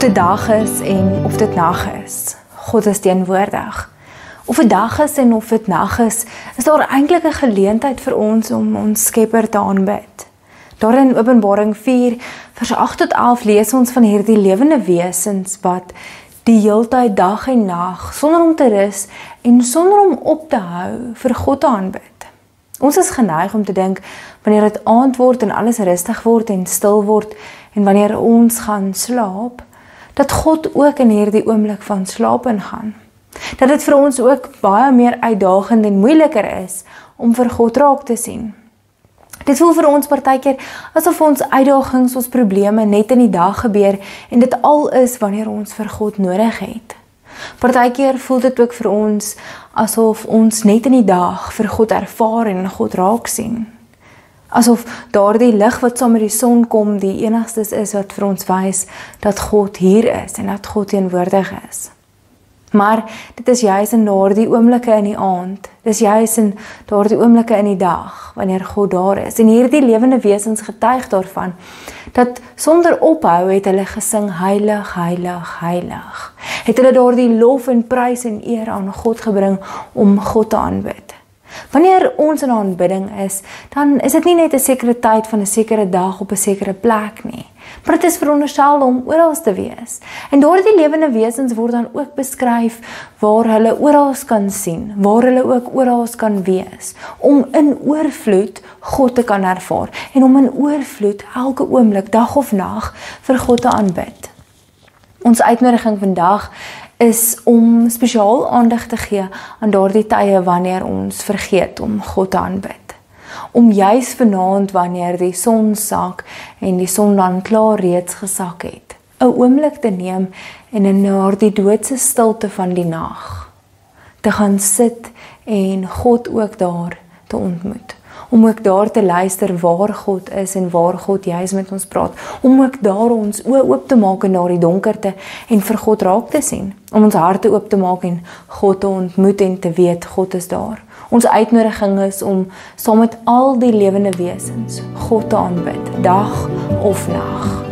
dit dag is en of dit nag is, God is teenwoordig. Of dit dag is en of dit nag is daar eintlik 'n geleentheid vir ons om ons Skepper te aanbid. Daar in Openbaring 4 vers 8 tot 11 lees ons van hierdie lewende wesens wat die heeltyd dag en nag, sonder om te rus en sonder om op te hou, vir God te aanbid. Ons is geneig om te dink, wanneer dit aand word en alles rustig word en stil word, en wanneer ons gaan slaap, dat God ook in hierdie oomblik van slaap ingaan. Dat dit vir ons ook baie meer uitdagend en moeiliker is om vir God raak te sien. Dit voel vir ons partykeer asof ons uitdagings, ons probleme net in die dag gebeur en dit al is wanneer ons vir God nodig het. Partykeer voel dit ook vir ons asof ons net in die dag vir God ervaar en God raak sien. Asof daardie lig wat saam met die son kom die enigstes is wat vir ons wys dat God hier is en dat God teenwoordig is. Maar dit is juis in daardie oomblikke in die aand, dis juis in daardie oomblikke in die dag, wanneer God daar is. En hierdie lewende wesens getuig daarvan, dat sonder ophou het hulle gesing, heilig, heilig, heilig. Het hulle daardie lof en prys en eer aan God gebring om God te aanbid. Wanneer ons in aanbidding is, dan is dit nie net 'n sekere tyd van 'n sekere dag op 'n sekere plek nie, maar dit is veronderstel om oral te wees. En daardie lewende wesens word dan ook beskryf waar hulle oral kan sien, waar hulle ook oral kan wees, om in oorvloed God te kan ervaar en om in oorvloed elke oomblik, dag of nag, vir God te aanbid. Ons uitnodiging vandag is om spesiaal aandag te gee aan daardie tye wanneer ons vergeet om God te aanbid. Om juis vanaand wanneer die son sak en die son dan klaar reeds gesak het, 'n oomblik te neem en in daardie doodse stilte van die nag te gaan sit en God ook daar te ontmoet. Om ook daar te luister waar God is en waar God juis met ons praat. Om ook daar ons oë oop te maak in daardie donkerte en vir God raak te sien. Om ons harte oop te maak en God te ontmoet en te weet God is daar. Ons uitnodiging is om saam met al die lewende wesens God te aanbid, dag of nag.